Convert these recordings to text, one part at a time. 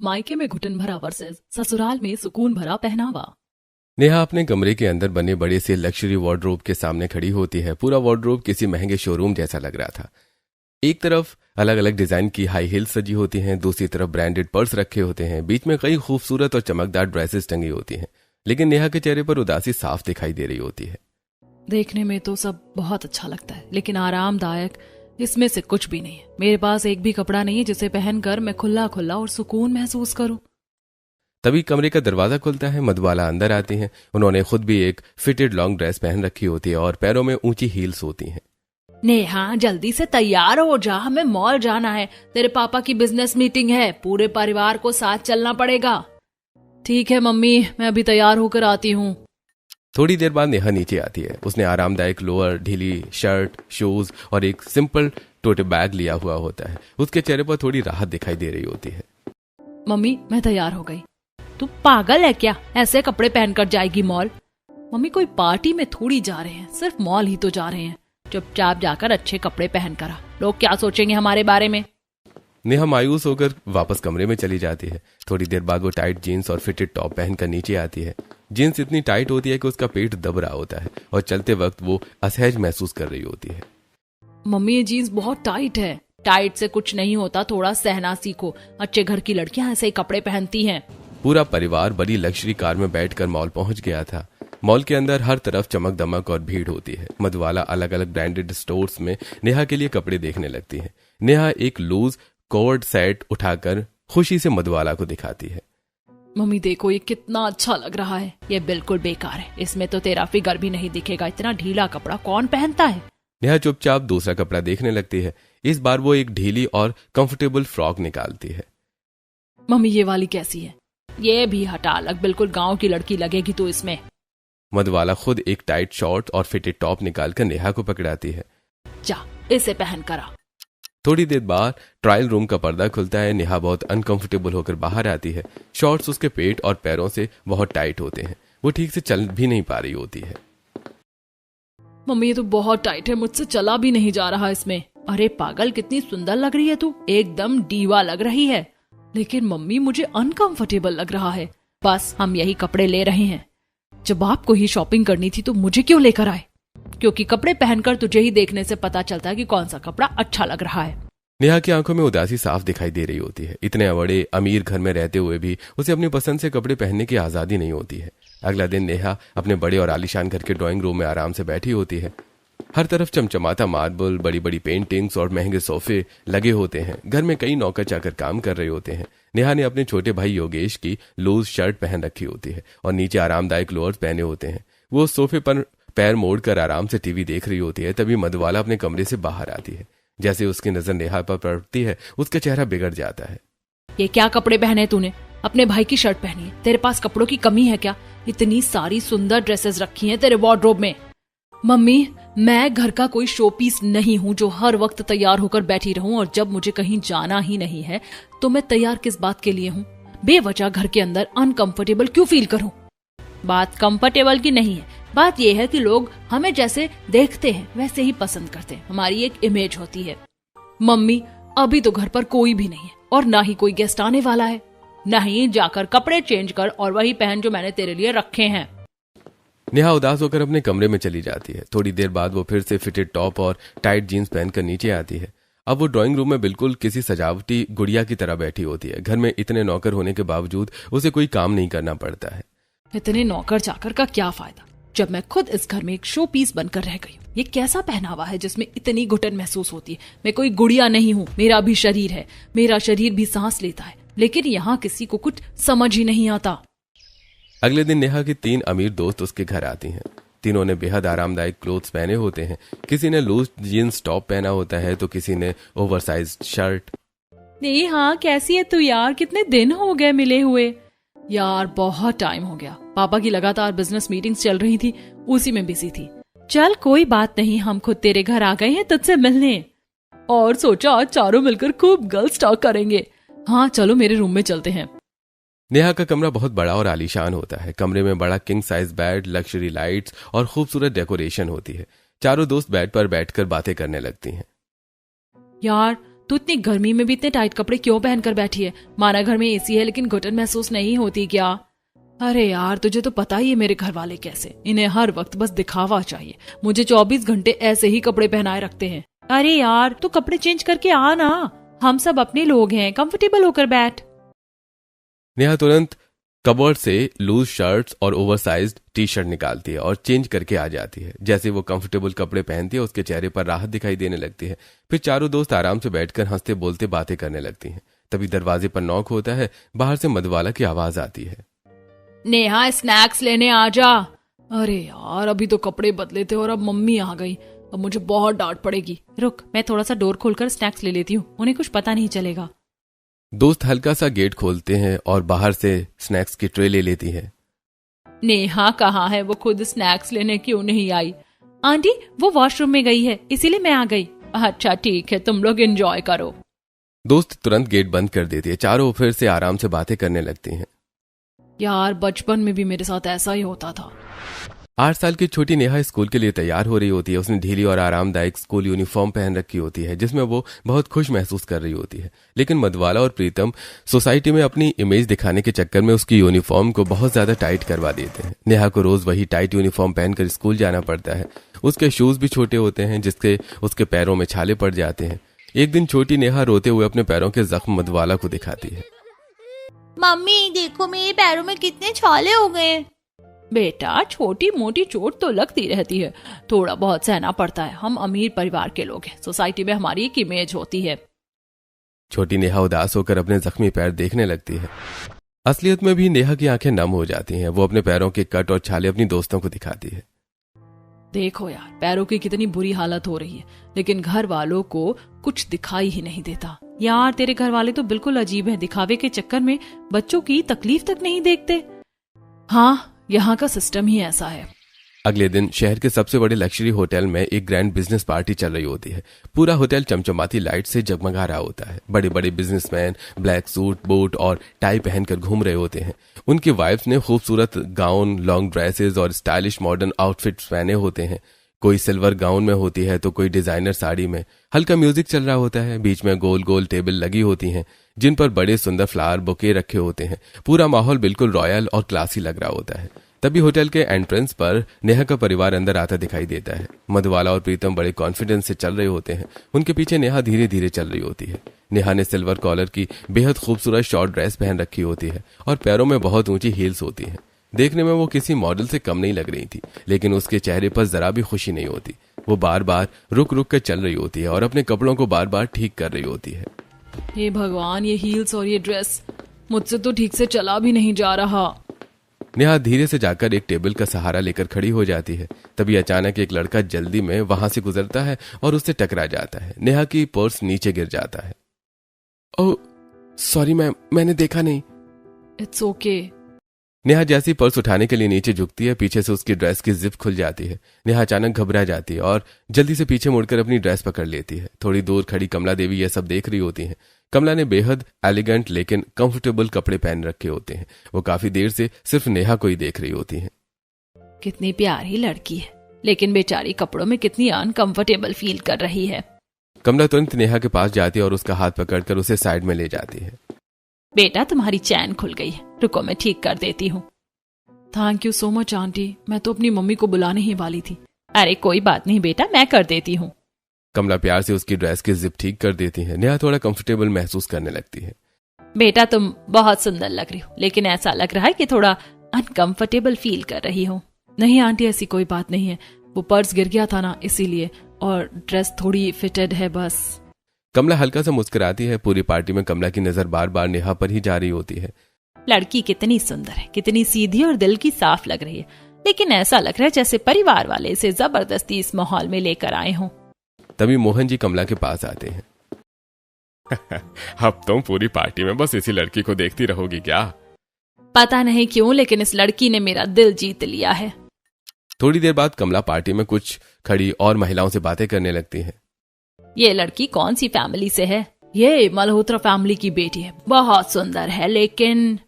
मायके में घुटन भरा वर्सेस ससुराल में सुकून भरा पहनावा। नेहा अपने कमरे के अंदर बने बड़े से लग्जरी वार्डरोब के सामने खड़ी होती है। पूरा वार्डरोब किसी महंगे शोरूम जैसा लग रहा था। एक तरफ अलग अलग डिजाइन की हाई हील्स सजी होती हैं, दूसरी तरफ ब्रांडेड पर्स रखे होते हैं, बीच में कई खूबसूरत और चमकदार ड्रेसेस टंगी होती हैं। लेकिन नेहा के चेहरे पर उदासी साफ दिखाई दे रही होती है। देखने में तो सब बहुत अच्छा लगता है, लेकिन आरामदायक इसमें से कुछ भी नहीं है। मेरे पास एक भी कपड़ा नहीं है जिसे पहनकर मैं खुला खुला और सुकून महसूस करूं। तभी कमरे का दरवाजा खुलता है। मधुबाला अंदर आती हैं। उन्होंने खुद भी एक फिटेड लॉन्ग ड्रेस पहन रखी होती है और पैरों में ऊंची हील्स होती हैं। नेहा जल्दी से तैयार हो जा, हमें मॉल जाना है। तेरे पापा की बिजनेस मीटिंग है, पूरे परिवार को साथ चलना पड़ेगा। ठीक है मम्मी, मैं अभी तैयार होकर आती हूँ। थोड़ी देर बाद नेहा नीचे आती है। उसने आरामदायक लोअर, ढीली शर्ट, शूज और एक सिंपल टोटे बैग लिया हुआ होता है। उसके चेहरे पर थोड़ी राहत दिखाई दे रही होती है। मम्मी मैं तैयार हो गई। तू पागल है क्या, ऐसे कपड़े पहनकर जाएगी मॉल? मम्मी कोई पार्टी में थोड़ी जा रहे हैं, सिर्फ मॉल ही तो जा रहे हैं। चुपचाप जाकर अच्छे कपड़े पहनकर आ, लोग क्या सोचेंगे हमारे बारे में। नेहा मायूस होकर वापस कमरे में चली जाती है। थोड़ी देर बाद वो टाइट जीन्स और फिटेड टॉप पहनकर नीचे आती है। जीन्स इतनी टाइट होती है कि उसका पेट दब रहा होता है और चलते वक्त वो असहज महसूस कर रही होती है। मम्मी ये जीन्स बहुत टाइट है। टाइट से कुछ नहीं होता, थोड़ा सहना सीखो। अच्छे घर की लड़कियां ऐसे ही कपड़े पहनती हैं। पूरा परिवार बड़ी लग्जरी कार में बैठकर मॉल पहुंच गया था। मॉल के अंदर हर तरफ चमक दमक और भीड़ होती है। मधुबाला अलग अलग ब्रांडेड स्टोर्स में नेहा के लिए कपड़े देखने लगती है। नेहा एक लूज कोट सेट उठाकर खुशी से मधुबाला को दिखाती है। मम्मी देखो ये कितना अच्छा लग रहा है। ये बिल्कुल बेकार है, इसमें तो तेरा फिगर भी नहीं दिखेगा। इतना ढीला कपड़ा कौन पहनता है? नेहा चुपचाप दूसरा कपड़ा देखने लगती है। इस बार वो एक ढीली और कंफर्टेबल फ्रॉक निकालती है। मम्मी ये वाली कैसी है? ये भी हटा, अलग बिल्कुल गांव की लड़की लगेगी तो इसमें। मधुबाला खुद एक टाइट शॉर्ट और फिटेड टॉप निकालकर नेहा को पकड़ाती है। जा इसे पहन कर आ। थोड़ी देर बाद ट्रायल रूम का पर्दा खुलता है। नेहा बहुत अनकंफर्टेबल होकर बाहर आती है। शॉर्ट्स उसके पेट और पैरों से बहुत टाइट होते हैं। वो ठीक से चल भी नहीं पा रही होती है। मम्मी ये तो बहुत टाइट है, मुझसे चला भी नहीं जा रहा इसमें। अरे पागल, कितनी सुंदर लग रही है तू, एकदम डीवा लग रही है। लेकिन मम्मी मुझे अनकंफर्टेबल लग रहा है। बस हम यही कपड़े ले रहे हैं। जब आपको ही शॉपिंग करनी थी तो मुझे क्यों लेकर आए? क्योंकि कपड़े पहनकर तुझे ही देखने से पता चलता है कि कौन सा कपड़ा अच्छा लग रहा है। नेहा की आंखों में उदासी साफ दिखाई दे रही होती है। इतने बड़े अमीर घर में रहते हुए भी उसे अपनी पसंद से कपड़े पहनने की आजादी नहीं होती है। अगला दिन नेहा अपने बड़े और आलीशान घर के ड्राइंग रूम में आराम से बैठी होती है। हर तरफ चमचमाता मार्बल, बड़ी बड़ी पेंटिंग्स और महंगे सोफे लगे होते हैं। घर में कई नौकर चाकर काम कर रहे होते हैं। नेहा ने अपने छोटे भाई योगेश की लूज शर्ट पहन रखी होती है और नीचे आरामदायक लोअर्स पहने होते हैं। वो सोफे पर पैर मोड़कर आराम से टीवी देख रही होती है। तभी मधुबाला अपने कमरे से बाहर आती है। जैसे उसकी नजर नेहा पर पड़ती है, उसका चेहरा बिगड़ जाता है। ये क्या कपड़े पहने तूने? अपने भाई की शर्ट पहनी है। तेरे पास कपड़ों की कमी है क्या? इतनी सारी सुंदर ड्रेसेस रखी हैं तेरे वार्डरोब में। मम्मी मैं घर का कोई शो पीस नहीं हूँ जो हर वक्त तैयार होकर बैठी रहूं, और जब मुझे कहीं जाना ही नहीं है तो मैं तैयार किस बात के लिए हूँ? बेवजह घर के अंदर अनकंफर्टेबल क्यों फील करूं? बात कंफर्टेबल की नहीं है, बात यह है कि लोग हमें जैसे देखते हैं वैसे ही पसंद करते हैं। हमारी एक इमेज होती है। मम्मी अभी तो घर पर कोई भी नहीं है और ना ही कोई गेस्ट आने वाला है। नहीं, जाकर कपड़े चेंज कर और वही पहन जो मैंने तेरे लिए रखे हैं। नेहा उदास होकर अपने कमरे में चली जाती है। थोड़ी देर बाद वो फिर से फिटेड टॉप और टाइट जीन्स पहनकर नीचे आती है। अब वो ड्राइंग रूम में बिल्कुल किसी सजावटी गुड़िया की तरह बैठी होती है। घर में इतने नौकर होने के बावजूद उसे कोई काम नहीं करना पड़ता है। इतने नौकर चाकर का क्या फायदा जब मैं खुद इस घर में एक शो पीस बनकर रह गई हूँ। ये कैसा पहनावा है जिसमें इतनी घुटन महसूस होती है? मैं कोई गुड़िया नहीं हूँ, मेरा भी शरीर है, मेरा शरीर भी सांस लेता है, लेकिन यहाँ किसी को कुछ समझ ही नहीं आता। अगले दिन नेहा की 3 अमीर दोस्त उसके घर आती हैं। तीनों ने बेहद आरामदायक क्लोथ्स पहने होते हैं। किसी ने लूज जीन्स टॉप पहना होता है तो किसी ने ओवरसाइज्ड शर्ट। नेहा कैसी है तू यार? कितने दिन हो गए मिले हुए। यार बहुत टाइम हो गया। पापा की लगातार बिजनेस मीटिंग्स चल रही थी, उसी में बिजी थी। चल कोई बात नहीं, हम खुद तेरे घर आ गए हैं तुझसे मिलने, और सोचा आज चारों मिलकर खूब गर्ल्स टॉक करेंगे। हाँ चलो मेरे रूम में चलते हैं। नेहा का कमरा बहुत बड़ा और आलीशान होता है। कमरे में बड़ा king size bed, luxury lights और खूबसूरत डेकोरेशन होती है। चारों दोस्त बेड पर बैठकर बातें करने लगती हैं। यार तू इतनी गर्मी में भी इतने टाइट कपड़े क्यों पहनकर बैठी है? माना घर में एसी है लेकिन घुटन महसूस नहीं होती क्या? अरे यार, तुझे तो पता ही है मेरे घर वाले कैसे, इन्हें हर वक्त बस दिखावा चाहिए। मुझे 24 घंटे ऐसे ही कपड़े पहनाए रखते हैं। अरे यार, तू कपड़े चेंज करके आ ना, हम सब अपने लोग हैं, कंफर्टेबल होकर बैठ। नेहा तुरंत कबर्ड से लूज शर्ट्स और ओवरसाइज्ड टी शर्ट निकालती है और चेंज करके आ जाती है। जैसे वो कंफर्टेबल कपड़े पहनती है, उसके चेहरे पर राहत दिखाई देने लगती है। फिर चारों दोस्त आराम से बैठकर हंसते बोलते बातें करने लगती हैं। तभी दरवाजे पर नॉक होता है। बाहर से मधुबाला की आवाज आती है, नेहा स्नैक्स लेने आ जा। अरे यार, अभी तो कपड़े बदले थे और अब मम्मी आ गई, अब मुझे बहुत डांट पड़ेगी। रुक, मैं थोड़ा सा डोर खोलकर स्नैक्स ले लेती हूँ, उन्हें कुछ पता नहीं चलेगा। दोस्त हल्का सा गेट खोलते हैं और बाहर से स्नैक्स की ट्रे ले लेती है। नेहा कहाँ है? वो खुद स्नैक्स लेने क्यों नहीं आई? आंटी, वो वॉशरूम में गई है, इसीलिए मैं आ गई। अच्छा ठीक है, तुम लोग एंजॉय करो। दोस्त तुरंत गेट बंद कर देती है। चारों फिर से आराम से बातें करने लगती हैं। यार, बचपन में भी मेरे साथ ऐसा ही होता था। 8 साल की छोटी नेहा स्कूल के लिए तैयार हो रही होती है। उसने ढीली और आरामदायक स्कूल यूनिफॉर्म पहन रखी होती है, जिसमें वो बहुत खुश महसूस कर रही होती है। लेकिन मधुबाला और प्रीतम सोसाइटी में अपनी इमेज दिखाने के चक्कर में उसकी यूनिफॉर्म को बहुत ज्यादा टाइट करवा देते हैं। नेहा को रोज वही टाइट यूनिफॉर्म पहनकर स्कूल जाना पड़ता है। उसके शूज भी छोटे होते हैं, जिससे उसके पैरों में छाले पड़ जाते हैं। एक दिन छोटी नेहा रोते हुए अपने पैरों के जख्म मधुबाला को दिखाती है। मम्मी देखो, मेरे पैरों में कितने छाले हो गए। बेटा, छोटी मोटी चोट तो लगती रहती है, थोड़ा बहुत सहना पड़ता है। हम अमीर परिवार के लोग हैं, सोसाइटी में हमारी एक इमेज होती है। छोटी नेहा उदास होकर अपने जख्मी पैर देखने लगती है। असलियत में भी नेहा की आंखें नम हो जाती हैं। वो अपने पैरों के कट और छाले अपनी दोस्तों को दिखाती है। देखो यार, पैरों की कितनी बुरी हालत हो रही है, लेकिन घर वालों को कुछ दिखाई ही नहीं देता। यार, तेरे घर वाले तो बिल्कुल अजीब हैं, दिखावे के चक्कर में बच्चों की तकलीफ तक नहीं देखते। हाँ, यहाँ का सिस्टम ही ऐसा है। अगले दिन शहर के सबसे बड़े लग्जरी होटल में एक ग्रैंड बिजनेस पार्टी चल रही होती है। पूरा होटल चमचमाती लाइट से जगमगा रहा होता है। बड़े बड़े बिजनेसमैन ब्लैक सूट, बूट और टाई पहनकर घूम रहे होते हैं। उनकी वाइफ्स ने खूबसूरत गाउन, लॉन्ग ड्रेसेस और स्टाइलिश मॉडर्न आउटफिट्स पहने होते हैं। कोई सिल्वर गाउन में होती है तो कोई डिजाइनर साड़ी में। हल्का म्यूजिक चल रहा होता है। बीच में गोल गोल टेबल लगी होती हैं, जिन पर बड़े सुंदर फ्लावर बुके रखे होते हैं। पूरा माहौल बिल्कुल रॉयल और क्लासी लग रहा होता है। तभी होटल के एंट्रेंस पर नेहा का परिवार अंदर आता दिखाई देता है। मधुबाला और प्रीतम बड़े कॉन्फिडेंस से चल रहे होते हैं। उनके पीछे नेहा धीरे धीरे चल रही होती है। नेहा ने सिल्वर कॉलर की बेहद खूबसूरत शॉर्ट ड्रेस पहन रखी होती है और पैरों में बहुत ऊंची हील्स होती हैं। देखने में वो किसी मॉडल से कम नहीं लग रही थी, लेकिन उसके चेहरे पर जरा भी खुशी नहीं होती। वो बार बार रुक रुक कर चल रही होती है और अपने कपड़ों को बार बार ठीक कर रही होती है। हे भगवान, ये हील्स और ये ड्रेस, मुझसे तो ठीक से चला भी नहीं जा रहा। नेहा धीरे से जाकर एक टेबल का सहारा लेकर खड़ी हो जाती है। तभी अचानक एक लड़का जल्दी में वहां से गुजरता है और उससे टकरा जाता है। नेहा की पर्स नीचे गिर जाता है। ओह सॉरी मैम, मैंने देखा नहीं। It's okay. नेहा जैसी पर्स उठाने के लिए नीचे झुकती है, पीछे से उसकी ड्रेस की जिप खुल जाती है। नेहा अचानक घबरा जाती है और जल्दी से पीछे मुड़कर अपनी ड्रेस पकड़ लेती है। थोड़ी दूर खड़ी कमला देवी यह सब देख रही होती हैं। कमला ने बेहद एलिगेंट लेकिन कंफर्टेबल कपड़े पहन रखे होते हैं। वो काफी देर से सिर्फ नेहा को ही देख रही होती हैं। कितनी प्यारी लड़की है, लेकिन बेचारी कपड़ों में कितनी अनकंफर्टेबल फील कर रही है। कमला तुरंत नेहा के पास जाती है और उसका हाथ पकड़कर उसे साइड में ले जाती है। बेटा, तुम्हारी चैन खुल गई है, रुको मैं ठीक कर देती हूँ। Thank you so much aunty, मैं तो अपनी मम्मी को बुलाने ही वाली थी। अरे कोई बात नहीं बेटा, मैं कर देती हूँ। कमला प्यार से उसकी ड्रेस की जिप ठीक कर देती है। नेहा थोड़ा कंफर्टेबल महसूस करने लगती है। बेटा, तुम बहुत सुंदर लग रही हो, लेकिन ऐसा लग रहा है कि थोड़ा अनकंफर्टेबल फील कर रही हो। नहीं आंटी, ऐसी कोई बात नहीं है, वो पर्स गिर गया था ना इसीलिए, और ड्रेस थोड़ी फिटेड है बस। कमला हल्का सा मुस्कुराती है। पूरी पार्टी में कमला की नजर बार बार नेहा पर ही जा रही होती है। लड़की कितनी सुंदर है, कितनी सीधी और दिल की साफ लग रही है, लेकिन ऐसा लग रहा है जैसे परिवार वाले इसे जबरदस्ती इस माहौल में लेकर आए हों। तभी मोहन जी कमला के पास आते हैं। अब तुम पूरी पार्टी में बस इसी लड़की को देखती रहोगी क्या? पता नहीं क्यों, लेकिन इस लड़की ने मेरा दिल जीत लिया है। थोड़ी देर बाद कमला पार्टी में कुछ खड़ी और महिलाओं से बातें करने लगती है। ये लड़की कौन सी फैमिली से है? ये मल्होत्रा फैमिली की बेटी है, बहुत सुंदर है, लेकिन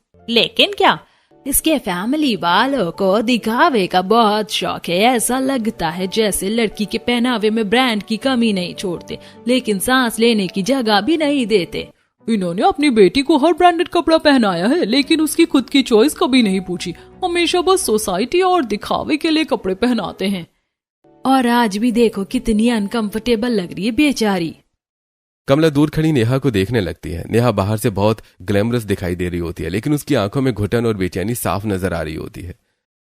क्या? इसके फैमिली वालों को दिखावे का बहुत शौक है। ऐसा लगता है जैसे लड़की के पहनावे में ब्रांड की कमी नहीं छोड़ते, लेकिन सांस लेने की जगह भी नहीं देते। इन्होंने अपनी बेटी को हर ब्रांडेड कपड़ा पहनाया है, लेकिन उसकी खुद की चॉइस कभी नहीं पूछी। हमेशा बस सोसाइटी और दिखावे के लिए कपड़े पहनाते हैं। और आज भी देखो कितनी अनकंफर्टेबल लग रही है बेचारी। कमला दूर खड़ी नेहा को देखने लगती है। नेहा बाहर से बहुत ग्लैमरस दिखाई दे रही होती है, लेकिन उसकी आंखों में घुटन और बेचैनी साफ नजर आ रही होती है।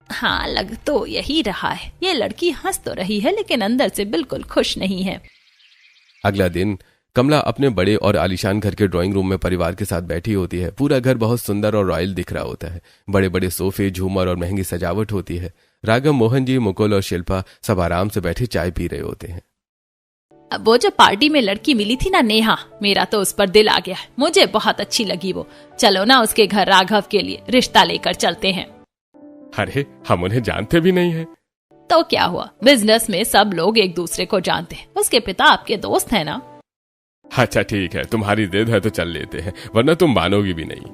हाँ, लग तो यही रहा है। ये लड़की हंस तो रही है, लेकिन अंदर से बिल्कुल खुश नहीं है। अगला दिन कमला अपने बड़े और आलीशान घर के ड्राइंग रूम में परिवार के साथ बैठी होती है। पूरा घर बहुत सुंदर और रॉयल दिख रहा होता है। बड़े बड़े सोफे, झूमर और महंगी सजावट होती है। राघव, मोहन जी, मुकुल और शिल्पा सब आराम से बैठे चाय पी रहे होते हैं। अब वो जो पार्टी में लड़की मिली थी ना नेहा, मेरा तो उस पर दिल आ गया। मुझे बहुत अच्छी लगी वो। चलो ना उसके घर राघव के लिए रिश्ता लेकर चलते हैं। अरे, हम उन्हें जानते भी नहीं हैं। तो क्या हुआ, बिजनेस में सब लोग एक दूसरे को जानते हैं। उसके पिता आपके दोस्त है ना। अच्छा ठीक है, तुम्हारी जिद है तो चल लेते हैं, वरना तुम मानोगी भी नहीं।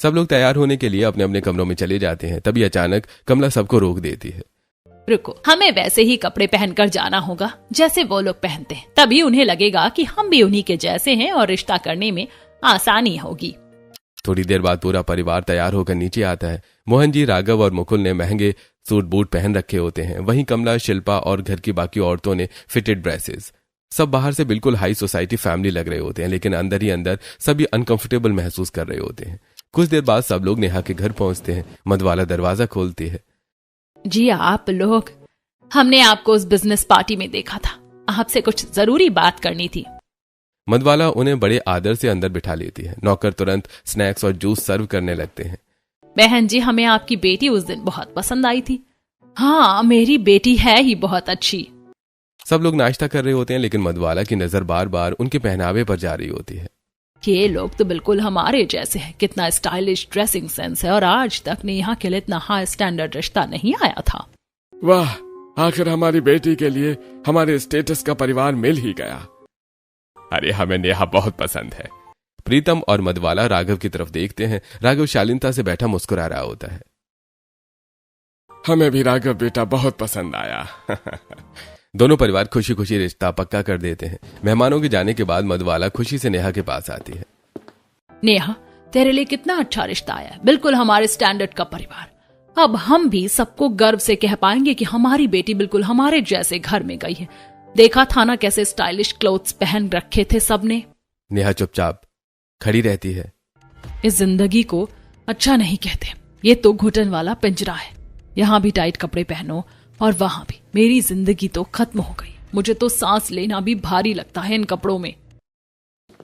सब लोग तैयार होने के लिए अपने अपने कमरों में चले जाते हैं। तभी अचानक कमला सबको रोक देती है। रुको, हमें वैसे ही कपड़े पहनकर जाना होगा जैसे वो लोग पहनते हैं। तभी उन्हें लगेगा कि हम भी उन्हीं के जैसे हैं और रिश्ता करने में आसानी होगी। थोड़ी देर बाद पूरा परिवार तैयार होकर नीचे आता है। मोहन जी, राघव और मुकुल ने महंगे सूट बूट पहन रखे होते हैं। वहीं कमला, शिल्पा और घर की बाकी औरतों ने फिटेड ड्रेसेस। सब बाहर से बिल्कुल हाई सोसाइटी फैमिली लग रहे होते हैं, लेकिन अंदर ही अंदर सभी अनकंफर्टेबल महसूस कर रहे होते हैं। कुछ देर बाद सब लोग नेहा के घर पहुंचते हैं। मधवाला दरवाजा खोलती है। जी आप लोग, हमने आपको उस बिजनेस पार्टी में देखा था। आपसे कुछ जरूरी बात करनी थी। मधवाला उन्हें बड़े आदर से अंदर बिठा लेती है। नौकर तुरंत स्नैक्स और जूस सर्व करने लगते हैं। बहन जी, हमें आपकी बेटी उस दिन बहुत पसंद आई थी। हाँ, मेरी बेटी है ही बहुत अच्छी। सब लोग नाश्ता कर रहे होते हैं, लेकिन मधवाला की नजर बार बार उनके पहनावे पर जा रही होती है। ये लोग तो बिल्कुल हमारे जैसे हैं। कितना स्टाइलिश ड्रेसिंग सेंस है, और आज तक नेहा के लिए इतना हाई स्टैंडर्ड रिश्ता नहीं आया था। वाह, आखिर हमारी बेटी के लिए हमारे स्टेटस का परिवार मिल ही गया। अरे, हमें नेहा बहुत पसंद है। प्रीतम और मधवाला राघव की तरफ देखते हैं। राघव शालीनता से बैठा मुस्कुरा रहा होता है। हमें भी राघव बेटा बहुत पसंद आया। दोनों परिवार खुशी खुशी रिश्ता पक्का कर देते हैं। मेहमानों के जाने के बाद मधवाला खुशी से नेहा के पास आती है। नेहा, तेरे लिए कितना अच्छा रिश्ता आया है, बिल्कुल हमारे स्टैंडर्ड का परिवार। अब हम भी सबको गर्व से कह पाएंगे कि हमारी बेटी बिल्कुल हमारे जैसे घर में गई है। देखा था ना कैसे स्टाइलिश क्लोथ्स पहन रखे थे सबने। नेहा चुपचाप खड़ी रहती है। इस जिंदगी को अच्छा नहीं कहते। ये तो घुटन वाला पिंजरा है। यहाँ भी टाइट कपड़े पहनो और वहां भी। मेरी जिंदगी तो खत्म हो गई। मुझे तो सांस लेना भी भारी लगता है इन कपड़ों में।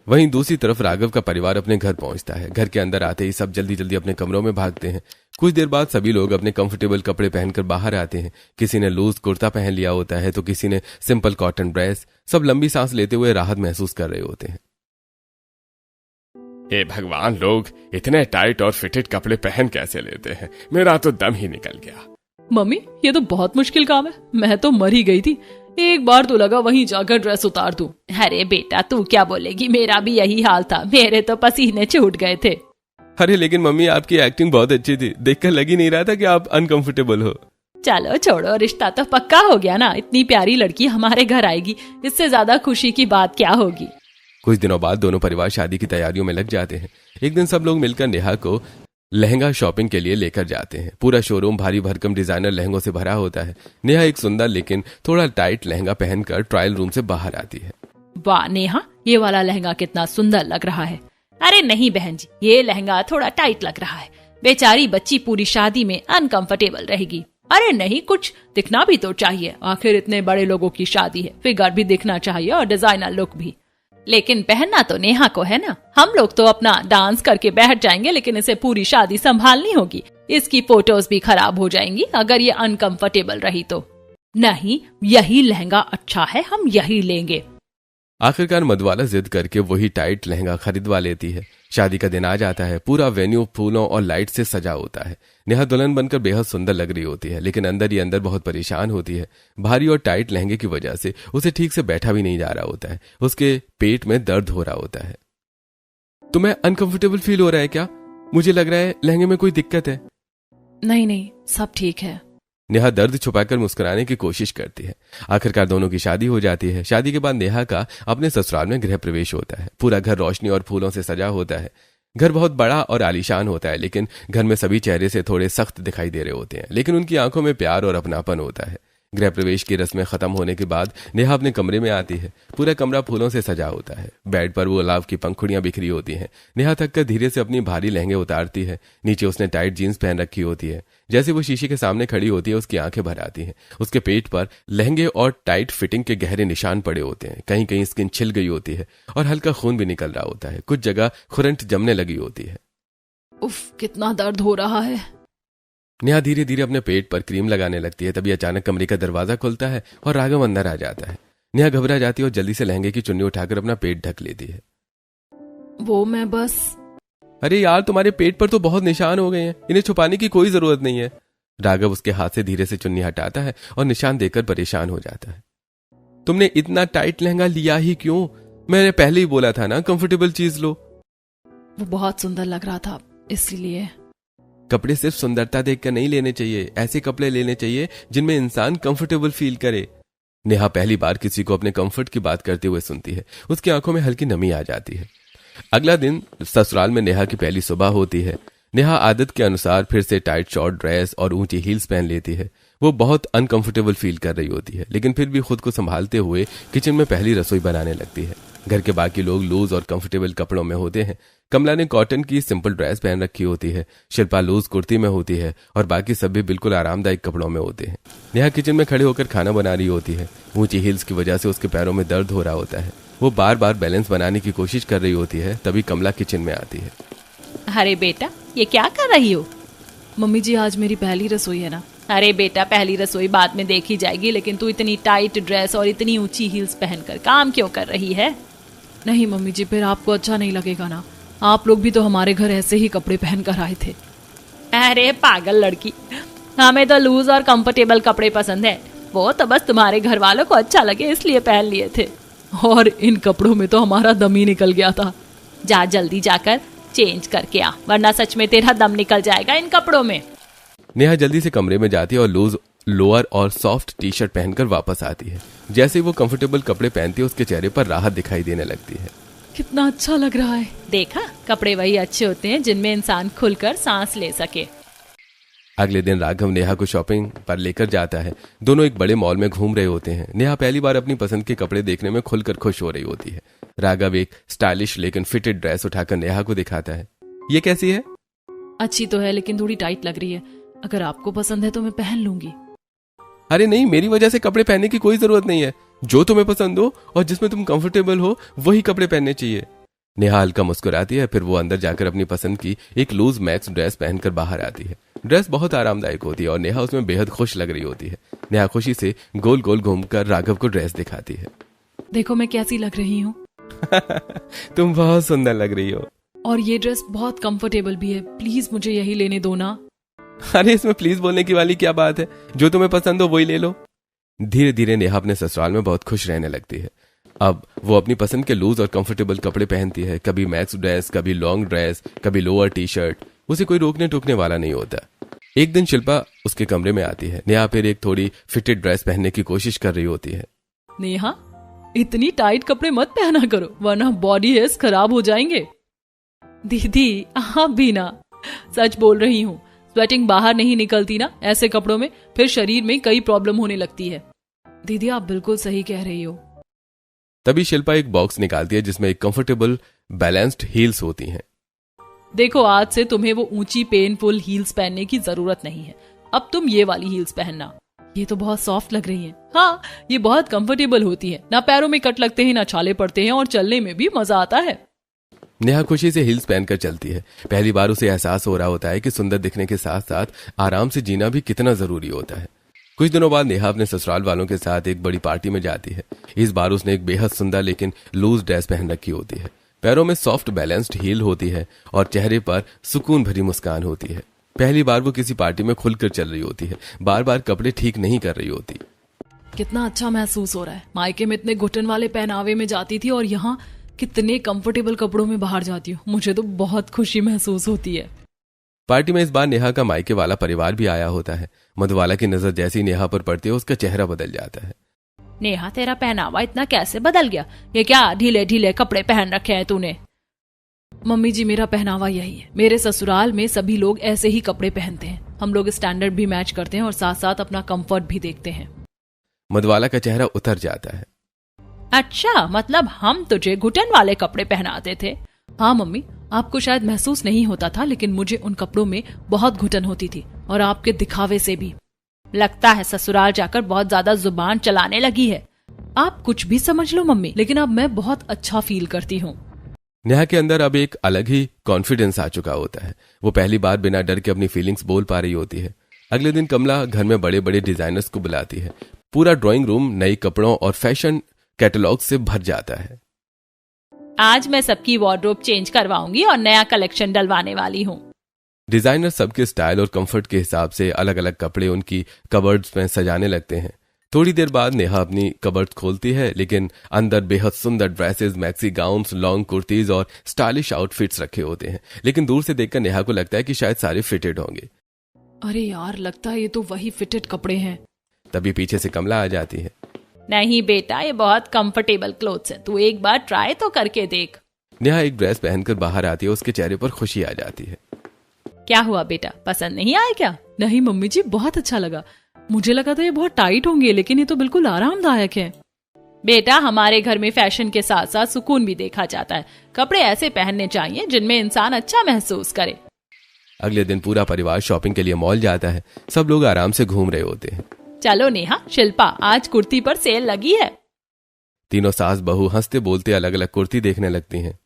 वहीं दूसरी तरफ राघव का परिवार अपने घर पहुंचता है। घर के अंदर आते ही सब जल्दी जल्दी अपने कमरों में भागते हैं। कुछ देर बाद सभी लोग अपने कंफर्टेबल कपड़े पहनकर बाहर आते हैं। किसी ने लूज कुर्ता पहन लिया होता है तो किसी ने सिंपल कॉटन ड्रेस। सब लंबी सांस लेते हुए राहत महसूस कर रहे होते हैं। हे भगवान, लोग इतने टाइट और फिटेड कपड़े पहन कैसे लेते हैं? मेरा तो दम ही निकल गया। मम्मी, ये तो बहुत मुश्किल काम है। मैं तो मर ही गई थी। एक बार तो लगा वहीं जाकर ड्रेस उतार दूं। अरे बेटा, तू क्या बोलेगी, मेरा भी यही हाल था। मेरे तो पसीने छूट गए थे। अरे लेकिन मम्मी, आपकी एक्टिंग बहुत अच्छी थी। देखकर लग ही नहीं रहा था कि आप अनकंफर्टेबल हो। चलो छोड़ो, रिश्ता तो पक्का हो गया ना। इतनी प्यारी लड़की हमारे घर आएगी, इससे ज्यादा खुशी की बात क्या होगी। कुछ दिनों बाद दोनों परिवार शादी की तैयारियों में लग जाते हैं। एक दिन सब लोग मिलकर नेहा को लहंगा शॉपिंग के लिए लेकर जाते हैं। पूरा शोरूम भारी भरकम डिजाइनर लहंगों से भरा होता है। नेहा एक सुंदर लेकिन थोड़ा टाइट लहंगा पहनकर ट्रायल रूम से बाहर आती है। वाह नेहा, ये वाला लहंगा कितना सुंदर लग रहा है। अरे नहीं बहन जी, ये लहंगा थोड़ा टाइट लग रहा है। बेचारी बच्ची पूरी शादी में अनकंफर्टेबल रहेगी। अरे नहीं, कुछ दिखना भी तो चाहिए। आखिर इतने बड़े लोगों की शादी है, फिगर भी दिखना चाहिए और डिजाइनर लुक भी। लेकिन पहनना तो नेहा को है ना। हम लोग तो अपना डांस करके बैठ जाएंगे, लेकिन इसे पूरी शादी संभालनी होगी। इसकी फोटोज भी खराब हो जाएंगी अगर ये अनकंफर्टेबल रही तो। नहीं, यही लहंगा अच्छा है, हम यही लेंगे। आखिरकार मधवाला जिद करके वही टाइट लहंगा खरीदवा लेती है। शादी का दिन आ जाता है। पूरा वेन्यू फूलों और लाइट से सजा होता है। नेहा दुल्हन बनकर बेहद सुंदर लग रही होती है, लेकिन अंदर ही अंदर बहुत परेशान होती है। भारी और टाइट लहंगे की वजह से उसे ठीक से बैठा भी नहीं जा रहा होता है। उसके पेट में दर्द हो रहा होता है। तुम्हें अनकंफर्टेबल फील हो रहा है क्या? मुझे लग रहा है लहंगे में कोई दिक्कत है। नहीं नहीं, सब ठीक है। नेहा दर्द छुपाकर मुस्कुराने की कोशिश करती है। आखिरकार दोनों की शादी हो जाती है। शादी के बाद नेहा का अपने ससुराल में गृह प्रवेश होता है। पूरा घर रोशनी और फूलों से सजा होता है। घर बहुत बड़ा और आलीशान होता है, लेकिन घर में सभी चेहरे से थोड़े सख्त दिखाई दे रहे होते हैं, लेकिन उनकी आंखों में प्यार और अपनापन होता है। गृह प्रवेश की रस्में खत्म होने के बाद नेहा अपने कमरे में आती है। पूरा कमरा फूलों से सजा होता है। बेड पर वो गुलाब की पंखुड़ियां बिखरी होती हैं। नेहा थक कर धीरे से अपनी भारी लहंगे उतारती है। नीचे उसने टाइट जीन्स पहन रखी होती है। जैसे वो शीशे के सामने खड़ी होती है, उसकी आंखें भर आती हैं। उसके पेट पर लहंगे और टाइट फिटिंग के गहरे निशान पड़े होते हैं। कहीं कहीं स्किन छिल गई होती है और हल्का खून भी निकल रहा होता है। कुछ जगह खुरंट जमने लगी होती है। उफ, कितना दर्द हो रहा है। नेहा धीरे धीरे अपने पेट पर क्रीम लगाने लगती है। तभी अचानक कमरे का दरवाजा खुलता है और राघव अंदर आ जाता है। नेहा घबरा जाती है और जल्दी से लहंगे की चुन्नी उठाकर अपना पेट ढक लेती है। वो मैं बस। अरे यार, तुम्हारे पेट पर तो बहुत निशान हो गए हैं, इन्हें छुपाने की कोई जरूरत नहीं है। राघव उसके हाथ से धीरे से चुन्नी हटाता है और निशान देखकर परेशान हो जाता है। तुमने इतना टाइट लहंगा लिया ही क्यों? मैंने पहले ही बोला था ना, कंफर्टेबल चीज लो। वो बहुत सुंदर लग रहा था, इसलिए। कपड़े सिर्फ सुंदरता देखकर नहीं लेने चाहिए, ऐसे कपड़े लेने चाहिए जिनमें इंसान कंफर्टेबल फील करे। नेहा पहली बार किसी को अपने कंफर्ट की बात करते हुए सुनती है। उसकी आंखों में हल्की नमी आ जाती है। अगला दिन ससुराल में नेहा की पहली सुबह होती है। नेहा आदत के अनुसार फिर से टाइट शॉर्ट ड्रेस और ऊंची हील्स पहन लेती है। वो बहुत अनकंफर्टेबल फील कर रही होती है, लेकिन फिर भी खुद को संभालते हुए किचन में पहली रसोई बनाने लगती है। घर के बाकी लोग लूज और कंफर्टेबल कपड़ों में होते हैं। कमला ने कॉटन की सिंपल ड्रेस पहन रखी होती है। शिल्पा लूज कुर्ती में होती है और बाकी सभी बिल्कुल आरामदायक कपड़ों में होते हैं। नेहा किचन में खड़े होकर खाना बना रही होती है। ऊंची हील्स की वजह से उसके पैरों में दर्द हो रहा होता है। वो बार बार बैलेंस बनाने की कोशिश कर रही होती है। तभी कमला किचन में आती है। अरे बेटा, ये क्या कर रही हो? मम्मी जी, आज मेरी पहली रसोई है ना। अरे बेटा, पहली रसोई बाद में देखी जाएगी, लेकिन तू इतनी टाइट ड्रेस और इतनी ऊंची हील्स पहनकर काम क्यों कर रही है? नहीं मम्मी जी, फिर आपको अच्छा नहीं लगेगा ना। आप लोग भी तो हमारे घर ऐसे ही कपड़े पहन कर आए थे। अरे पागल लड़की, हमें तो लूज और कंफर्टेबल कपड़े पसंद है। वो तो बस तुम्हारे घर वालों को अच्छा लगे इसलिए पहन लिए थे। और इन कपड़ों में तो हमारा दम ही निकल गया था। जा जल्दी जाकर चेंज करके आ, वरना सच में तेरा दम निकल जाएगा इन कपड़ों में। नेहा जल्दी से कमरे में जाती है और लूज लोअर और सॉफ्ट टी शर्ट पहनकर वापस आती है। जैसे वो कंफर्टेबल कपड़े पहनती है, उसके चेहरे पर राहत दिखाई देने लगती है। कितना अच्छा लग रहा है। देखा, कपड़े वही अच्छे होते हैं जिनमें इंसान खुलकर सांस ले सके। अगले दिन राघव नेहा को शॉपिंग पर लेकर जाता है। दोनों एक बड़े मॉल में घूम रहे होते हैं। नेहा पहली बार अपनी पसंद के कपड़े देखने में खुलकर खुश हो रही होती है। राघव एक स्टाइलिश लेकिन फिटेड ड्रेस उठाकर नेहा को दिखाता है। ये कैसी है? अच्छी तो है, लेकिन थोड़ी टाइट लग रही है। अगर आपको पसंद है तो मैं पहन लूंगी। अरे नहीं, मेरी वजह से कपड़े पहनने की कोई जरूरत नहीं है। जो तुम्हें पसंद हो और जिसमें तुम कंफर्टेबल हो, वही कपड़े पहनने चाहिए। नेहा हल्का मुस्कुराती है। फिर वो अंदर जाकर अपनी पसंद की एक लूज मैक्स ड्रेस पहनकर बाहर आती है। ड्रेस बहुत आरामदायक होती है और नेहा उसमें बेहद खुश लग रही होती है। नेहा खुशी से गोल गोल घूमकर राघव को ड्रेस दिखाती है। देखो मैं कैसी लग रही हूँ। तुम बहुत सुंदर लग रही हो। और ये ड्रेस बहुत कंफर्टेबल भी है। प्लीज मुझे यही लेने दो ना। अरे इसमें प्लीज बोलने की वाली क्या बात है? जो तुम्हें पसंद हो वही ले लो। धीरे धीरे नेहा अपने ससुराल में बहुत खुश रहने लगती है। अब वो अपनी पसंद के लूज और कंफर्टेबल कपड़े पहनती है। कभी मैक्स ड्रेस, कभी लॉन्ग ड्रेस, कभी लोअर टी शर्ट। उसे कोई रोकने टोकने वाला नहीं होता। एक दिन शिल्पा उसके कमरे में आती है। नेहा फिर एक थोड़ी फिटेड ड्रेस पहनने की कोशिश कर रही होती है। नेहा, इतनी टाइट कपड़े मत पहना करो, वरना बॉडी हेयर्स खराब हो जाएंगे। दीदी, आप भी ना। सच बोल रही हूँ, स्वेटिंग बाहर नहीं निकलती ना ऐसे कपड़ों में, फिर शरीर में कई प्रॉब्लम होने लगती है। दीदी, आप बिल्कुल सही कह रही हो। तभी शिल्पा एक बॉक्स निकालती है जिसमें एक कंफर्टेबल बैलेंस्ड हील्स होती हैं। देखो, आज से तुम्हें वो ऊंची पेनफुल हील्स पहनने की जरूरत नहीं है। अब तुम ये वाली हील्स पहनना। ये तो बहुत सॉफ्ट लग रही हैं। हाँ, ये बहुत कंफर्टेबल होती है। ना पैरों में कट लगते हैं, ना छाले पड़ते हैं, और चलने में भी मजा आता है। नेहा खुशी से हील्स पहनकर चलती है। पहली बार उसे एहसास हो रहा होता है कि सुंदर दिखने के साथ साथ आराम से जीना भी कितना जरूरी होता है। कुछ दिनों बाद नेहा अपने ससुराल वालों के साथ एक बड़ी पार्टी में जाती है। इस बार उसने एक बेहद सुंदर लेकिन लूज ड्रेस पहन रखी होती है। पैरों में सॉफ्ट बैलेंस्ड हील होती है और चेहरे पर सुकून भरी मुस्कान होती है। पहली बार वो किसी पार्टी में खुलकर चल रही होती है। बार बार कपड़े ठीक नहीं कर रही होती। कितना अच्छा महसूस हो रहा है। मायके में इतने घुटन वाले पहनावे में जाती थी और यहाँ कितने कंफर्टेबल कपड़ों में बाहर जाती हूँ। मुझे तो बहुत खुशी महसूस होती है। पार्टी में इस बार नेहा का मायके वाला परिवार भी आया होता है। मधुबाला की नजर जैसी नेहा पर पड़ती है उसका चेहरा बदल जाता है। नेहा, तेरा पहनावा इतना कैसे बदल गया? ये क्या ढीले ढीले कपड़े पहन रखे हैं तूने? मम्मी जी, मेरा पहनावा यही है। मेरे ससुराल में सभी लोग ऐसे ही कपड़े पहनते हैं। हम लोग स्टैंडर्ड भी मैच करते हैं और साथ साथ अपना कंफर्ट भी देखते हैं। मधुबाला का चेहरा उतर जाता है। अच्छा, मतलब हम तुझे घुटन वाले कपड़े पहनाते थे? हाँ मम्मी, आपको शायद महसूस नहीं होता था, लेकिन मुझे उन कपड़ों में बहुत घुटन होती थी, और आपके दिखावे से भी। लगता है ससुराल जाकर बहुत ज्यादा जुबान चलाने लगी है। आप कुछ भी समझ लो मम्मी, लेकिन अब मैं बहुत अच्छा फील करती हूँ। नेहा के अंदर अब एक अलग ही कॉन्फिडेंस आ चुका होता है। वो पहली बार बिना डर के अपनी फीलिंग्स बोल पा रही होती है। अगले दिन कमला घर में बड़े बड़े डिजाइनर्स को बुलाती है। पूरा ड्राइंग रूम नए कपड़ों और फैशन कैटलॉग से भर जाता है। आज मैं सबकी वार्डरोब चेंज करवाऊंगी और नया कलेक्शन डलवाने वाली हूँ। डिजाइनर सबके स्टाइल और कंफर्ट के हिसाब से अलग अलग कपड़े उनकी कबर्ड्स में सजाने लगते हैं। थोड़ी देर बाद नेहा अपनी कबर्ड खोलती है, लेकिन अंदर बेहद सुंदर dresses, maxi gowns, long kurtis और स्टाइलिश आउटफिट्स रखे होते हैं। लेकिन दूर से देखकर नेहा को लगता है कि शायद सारे फिटेड होंगे। अरे यार, लगता है ये तो वही फिटेड कपड़े हैं। तभी पीछे से कमला आ जाती है। नहीं बेटा, ये बहुत कंफर्टेबल क्लोथ्स है, तू एक बार ट्राई तो करके देख। नेहा एक ड्रेस पहनकर बाहर आती है। उसके चेहरे पर खुशी आ जाती है। क्या हुआ बेटा, पसंद नहीं आया क्या? नहीं मम्मी जी, बहुत अच्छा लगा। मुझे लगा था ये बहुत टाइट होंगे, लेकिन ये तो बिल्कुल आरामदायक है। बेटा, हमारे घर में फैशन के साथ साथ सुकून भी देखा जाता है। कपड़े ऐसे पहनने चाहिए जिनमें इंसान अच्छा महसूस करे। अगले दिन पूरा परिवार शॉपिंग के लिए मॉल जाता है। सब लोग आराम से घूम रहे होते हैं। चलो नेहा, शिल्पा, आज कुर्ती पर सेल लगी है। तीनों सास बहू हंसते बोलते अलग अलग कुर्ती देखने लगती हैं।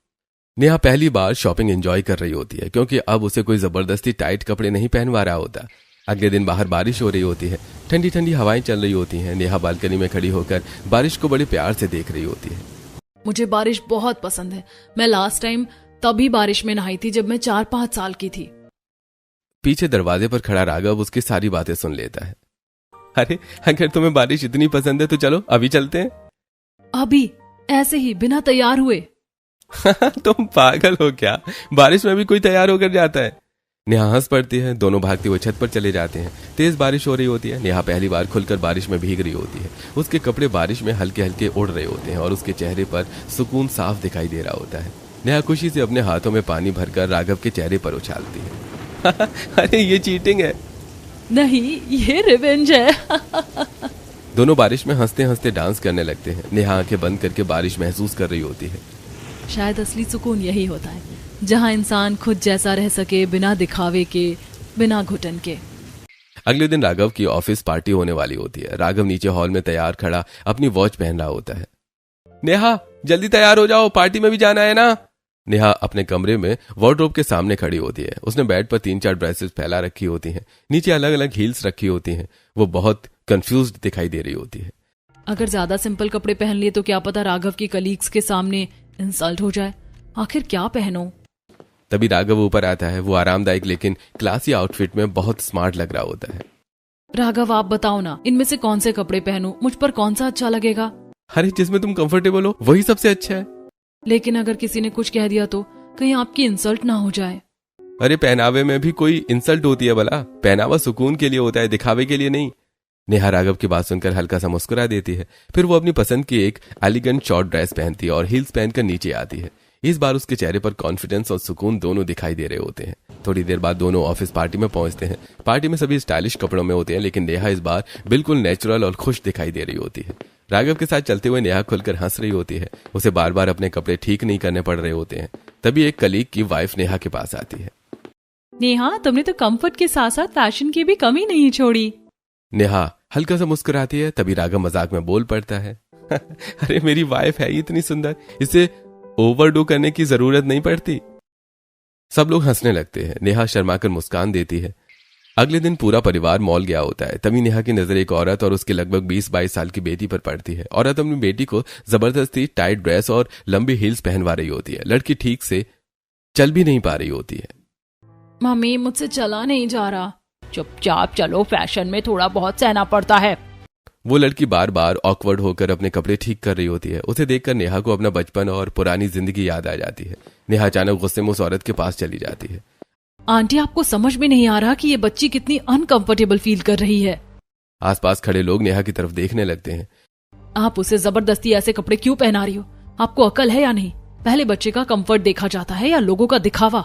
नेहा पहली बार शॉपिंग एंजॉय कर रही होती है, क्योंकि अब उसे कोई जबरदस्ती टाइट कपड़े नहीं पहनवा रहा होता। अगले दिन बाहर बारिश हो रही होती है। ठंडी ठंडी हवाएं चल रही होती हैं। नेहा बालकनी में खड़ी होकर बारिश को बड़े प्यार से देख रही होती है। मुझे बारिश बहुत पसंद है। मैं लास्ट टाइम तभी बारिश में नहाई थी जब मैं 4-5 साल की थी। पीछे दरवाजे पर खड़ा राघव उसकी सारी बातें सुन लेता है। अरे, अगर तुम्हें बारिश इतनी पसंद है तो चलो अभी चलते हैं। अभी? ऐसे ही बिना तैयार हुए? तुम पागल हो क्या? बारिश में भी कोई तैयार होकर जाता है? नेहा हंस पड़ती है। दोनों भागते हुए छत पर चले जाते हैं। तेज बारिश हो रही होती है। नेहा पहली बार खुलकर बारिश में भीग रही होती है। उसके कपड़े बारिश में हल्के हल्के उड़ रहे होते हैं और उसके चेहरे पर सुकून साफ दिखाई दे रहा होता है। नेहा खुशी से अपने हाथों में पानी भरकर राघव के चेहरे पर उछालती है। अरे, ये चीटिंग है। नहीं, ये रिवेंज है। दोनों बारिश में हंसते हंसते डांस करने लगते हैं। नेहा आंखें बंद करके बारिश महसूस कर रही होती है। शायद असली सुकून यही होता है, जहां इंसान खुद जैसा रह सके, बिना दिखावे के, बिना घुटन के। अगले दिन राघव की ऑफिस पार्टी होने वाली होती है। राघव नीचे हॉल में तैयार खड़ा अपनी वॉच पहन रहा होता है। नेहा, जल्दी तैयार हो जाओ, पार्टी में भी जाना है ना। नेहा अपने कमरे में वार्डरोब के सामने खड़ी होती है। उसने बेड पर 3-4 ड्रेसेस फैला रखी होती हैं। नीचे अलग अलग हील्स रखी होती हैं। वो बहुत कंफ्यूज्ड दिखाई दे रही होती है। अगर ज्यादा सिंपल कपड़े पहन लिए तो क्या पता राघव की कलीग्स के सामने इंसल्ट हो जाए। आखिर क्या पहनूं? तभी राघव ऊपर आता है। वो आरामदायक लेकिन क्लासी आउटफिट में बहुत स्मार्ट लग रहा होता है। राघव, आप बताओ ना, इनमें से कौन से कपड़े पहनूं? मुझ पर कौन सा अच्छा लगेगा? अरे, जिसमें तुम कंफर्टेबल हो वही सबसे अच्छा है। लेकिन अगर किसी ने कुछ कह दिया तो कहीं आपकी इंसल्ट ना हो जाए। अरे, पहनावे में भी कोई इंसल्ट होती है भला? पहनावा सुकून के लिए होता है, दिखावे के लिए नहीं। नेहा राघव की बात सुनकर हल्का सा मुस्कुरा देती है। फिर वो अपनी पसंद की एक एलिगेंट शॉर्ट ड्रेस पहनती है और हील्स पहनकर नीचे आती है। इस बार उसके चेहरे पर कॉन्फिडेंस और सुकून दोनों दिखाई दे रहे होते हैं। थोड़ी देर बाद दोनों ऑफिस पार्टी में पहुंचते हैं। पार्टी में सभी स्टाइलिश कपड़ों में होते हैं, लेकिन नेहा इस बार बिल्कुल नेचुरल और खुश दिखाई दे रही होती है। राघव के साथ चलते हुए नेहा खुलकर हंस रही होती है। उसे बार बार अपने कपड़े ठीक नहीं करने पड़ रहे होते हैं। तभी एक कलीग की वाइफ नेहा के पास आती है। नेहा, तुमने तो कंफर्ट के साथ साथ फैशन की भी कमी नहीं छोड़ी। नेहा हल्का सा मुस्कुराती है। तभी राघव मजाक में बोल पड़ता है। अरे, मेरी वाइफ है इतनी सुंदर, इसे ओवरडू करने की जरूरत नहीं पड़ती। सब लोग हंसने लगते हैं। नेहा शर्माकर मुस्कान देती है। अगले दिन पूरा परिवार मॉल गया होता है। तभी नेहा की नजर एक औरत और उसकी लगभग 20-22 साल की बेटी पर पड़ती है। औरत अपनी बेटी को जबरदस्ती टाइट ड्रेस और लंबी हील्स पहनवा रही होती है। लड़की ठीक से चल भी नहीं पा रही होती है। मम्मी, मुझसे चला नहीं जा रहा। चुपचाप चलो, फैशन में थोड़ा बहुत सहना पड़ता है। वो लड़की बार बार ऑकवर्ड होकर अपने कपड़े ठीक कर रही होती है। उसे देखकर नेहा को अपना बचपन और पुरानी जिंदगी याद आ जाती है। नेहा अचानक गुस्से में उस औरत के पास चली जाती है। आंटी, आपको समझ में नहीं आ रहा कि ये बच्ची कितनी अनकंफर्टेबल फील कर रही है। आसपास खड़े लोग नेहा की तरफ देखने लगते हैं। आप उसे जबरदस्ती ऐसे कपड़े क्यों पहना रही हो? आपको अकल है या नहीं? पहले बच्चे का कंफर्ट देखा जाता है या लोगों का दिखावा?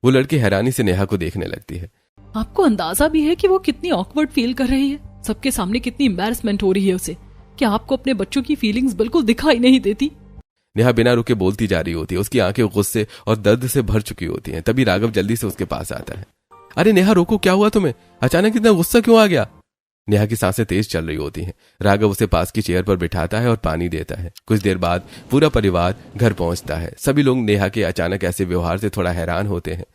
वो लड़की हैरानी से नेहा को देखने लगती है। आपको अंदाजा भी है कि वो कितनी ऑकवर्ड फील कर रही है? सबके सामने कितनी एम्बैरसमेंट हो रही है उसे। क्या आपको अपने बच्चों की फीलिंग्स बिल्कुल दिखाई नहीं देती? नेहा बिना रुके बोलती जा रही होती है। उसकी आंखें गुस्से और दर्द से भर चुकी होती हैं। तभी राघव जल्दी से उसके पास आता है। अरे नेहा, रोको, क्या हुआ तुम्हें? अचानक इतना गुस्सा क्यों आ गया? नेहा की सांसें तेज चल रही होती हैं। राघव उसे पास की चेयर पर बिठाता है और पानी देता है। कुछ देर बाद पूरा परिवार घर पहुंचता है। सभी लोग नेहा के अचानक ऐसे व्यवहार से थोड़ा हैरान होते हैं।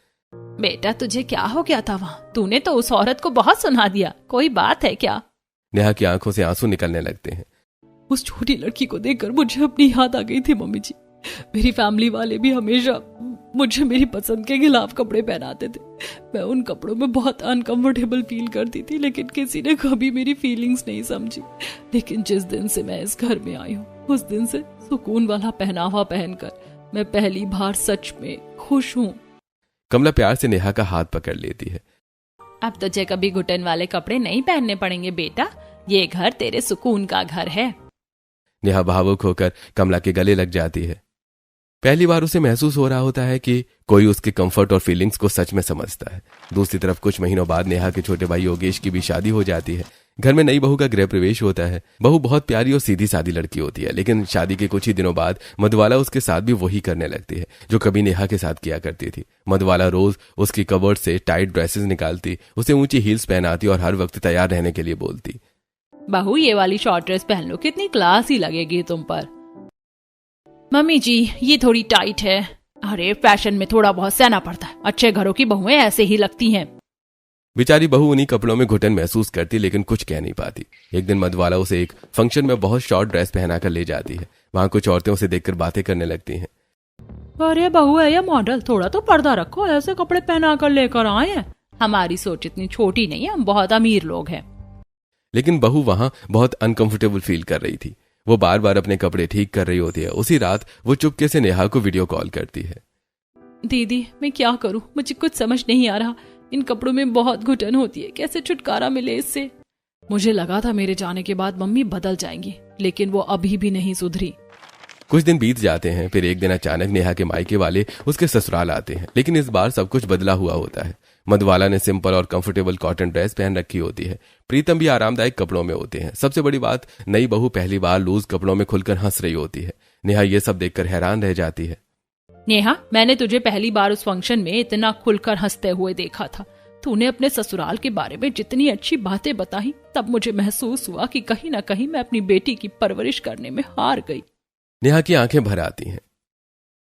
बेटा, तुझे क्या हो गया था वहाँ? तूने तो उस औरत को बहुत सुना दिया। कोई बात है क्या? नेहा की आंखों से आंसू निकलने लगते हैं। उस छोटी लड़की को देखकर मुझे अपनी याद आ गई थी मम्मी जी। मेरी फैमिली वाले भी हमेशा मुझे मेरी पसंद के खिलाफ कपड़े पहनाते थे। मैं उन कपड़ों में बहुत अनकंफर्टेबल फील करती थी, लेकिन किसी ने कभी मेरी फीलिंग्स नहीं समझी। लेकिन जिस दिन से मैं इस घर में आई हूँ, उस दिन से सुकून वाला पहनावा पहनकर मैं पहली बार सच में खुश हूँ। कमला प्यार से नेहा का हाथ पकड़ लेती है। अब तुझे कभी घुटन वाले कपड़े नहीं पहनने पड़ेंगे बेटा। ये घर तेरे सुकून का घर है। नेहा भावुक होकर कमला के गले लग जाती है। पहली बार उसे महसूस हो रहा होता है कि कोई उसके कंफर्ट और फीलिंग्स को सच में समझता है। दूसरी तरफ कुछ महीनों बाद नेहा के छोटे भाई योगेश की भी शादी हो जाती है। घर में नई बहू का गृह प्रवेश होता है। बहू बहुत प्यारी और सीधी सादी लड़की होती है, लेकिन शादी के कुछ ही दिनों बाद मधुबाला उसके साथ भी वही करने लगती है जो कभी नेहा के साथ किया करती थी। मधुबाला रोज उसकी कबर्ड से टाइट ड्रेसेस निकालती, उसे ऊंची हील्स पहनाती और हर वक्त तैयार रहने के लिए बोलती। बहू, ये वाली शॉर्ट ड्रेस पहन लो, कितनी क्लास ही लगेगी तुम पर। मम्मी जी, ये थोड़ी टाइट है। अरे, फैशन में थोड़ा बहुत सहना पड़ता है। अच्छे घरों की बहुएं ऐसे ही लगती हैं। बेचारी बहू उन्हीं कपड़ों में घुटन महसूस करती, लेकिन कुछ कह नहीं पाती। एक दिन मधुबाला उसे एक फंक्शन में बहुत शॉर्ट ड्रेस पहनाकर ले जाती है। वहां कुछ औरतें उसे देखकर बातें करने लगती हैं। अरे बहू है या मॉडल, थोड़ा तो पर्दा रखो, ऐसे कपड़े पहना कर लेकर आए हैं। हमारी सोच इतनी छोटी नहीं है, हम बहुत अमीर लोग हैं। लेकिन बहू वहां बहुत अनकंफर्टेबल फील कर रही थी। वो बार बार अपने कपड़े ठीक कर रही होती है। उसी रात वो चुपके से नेहा को वीडियो कॉल करती है। दीदी, मैं क्या करूं? मुझे कुछ समझ नहीं आ रहा। इन कपड़ों में बहुत घुटन होती है, कैसे छुटकारा मिले इससे? मुझे लगा था मेरे जाने के बाद मम्मी बदल जाएंगी, लेकिन वो अभी भी नहीं सुधरी। कुछ दिन बीत जाते हैं। फिर एक दिन अचानक नेहा के मायके वाले उसके ससुराल आते हैं, लेकिन इस बार सब कुछ बदला हुआ होता है। मधुबाला ने सिंपल और कंफर्टेबल कॉटन ड्रेस पहन रखी होती है। प्रीतम भी आरामदायक कपड़ों में होते हैं। सबसे बड़ी बात, नई बहू पहली बार लूज कपड़ों में खुलकर हंस रही होती है। नेहा ये सब देखकर हैरान रह जाती है। नेहा, मैंने तुझे पहली बार उस फंक्शन में इतना खुलकर हंसते हुए देखा था। तूने अपने ससुराल के बारे में जितनी अच्छी बातें बताई, तब मुझे महसूस हुआ कि कहीं ना कहीं मैं अपनी बेटी की परवरिश करने में हार गई। नेहा की आंखें भर आती हैं।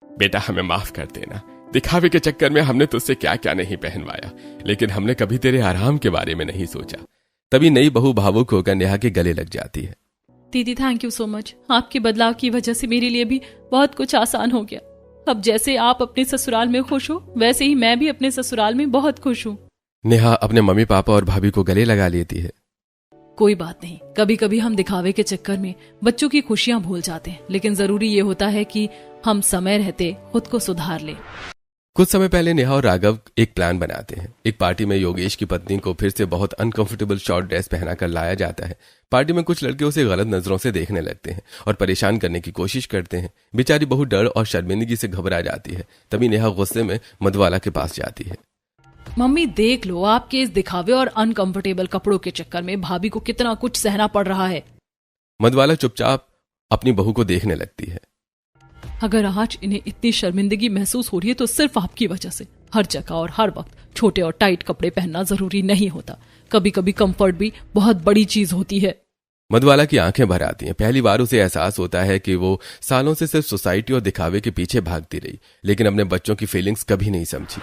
बेटा, हमें माफ कर देना। दिखावे के चक्कर में हमने तुझसे क्या क्या नहीं पहनवाया, लेकिन हमने कभी तेरे आराम के बारे में नहीं सोचा। तभी नई बहू भावुक होकर नेहा के गले लग जाती है। दीदी, थैंक यू सो मच। आपके बदलाव की वजह से मेरे लिए भी बहुत कुछ आसान हो गया। अब जैसे आप अपने ससुराल में खुश हो, वैसे ही मैं भी अपने ससुराल में बहुत खुश हूँ। नेहा अपने मम्मी पापा और भाभी को गले लगा लेती है। कोई बात नहीं, कभी कभी हम दिखावे के चक्कर में बच्चों की खुशियां भूल जाते हैं, लेकिन जरूरी ये होता है कि हम समय रहते खुद को सुधार लें। कुछ समय पहले नेहा और राघव एक प्लान बनाते हैं। एक पार्टी में योगेश की पत्नी को फिर से बहुत अनकंफर्टेबल शॉर्ट ड्रेस पहनाकर लाया जाता है। पार्टी में कुछ लड़के उसे गलत नजरों से देखने लगते हैं और परेशान करने की कोशिश करते हैं। बेचारी बहुत डर और शर्मिंदगी से घबरा जाती है। तभी नेहा गुस्से में मधुबाला के पास जाती है। मम्मी, देख लो, आपके इस दिखावे और अनकंफर्टेबल कपड़ों के चक्कर में भाभी को कितना कुछ सहना पड़ रहा है। मधुबाला चुपचाप अपनी बहू को देखने लगती है। अगर आज इन्हें इतनी शर्मिंदगी महसूस हो रही है तो सिर्फ आपकी वजह से। हर जगह और हर वक्त छोटे और टाइट कपड़े पहनना जरूरी नहीं होता। कभी कभी कंफर्ट भी बहुत बड़ी चीज होती है। मधुबाला की आंखें भर आती हैं। पहली बार उसे एहसास होता है कि वो सालों से सिर्फ सोसाइटी और दिखावे के पीछे भागती रही, लेकिन अपने बच्चों की फीलिंग्स कभी नहीं समझी।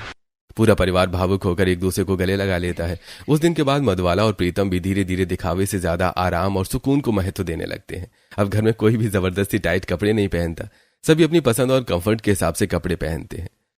पूरा परिवार भावुक होकर एक दूसरे को गले लगा लेता है। उस दिन के बाद मधुबाला और प्रीतम भी धीरे धीरे दिखावे से ज्यादा आराम और सुकून को महत्व देने लगते हैं। अब घर में कोई भी जबरदस्ती टाइट कपड़े नहीं पहनता। सभी अपनी पसंद और कंफर्ट के हिसाब से कपड़े पहनते हैं।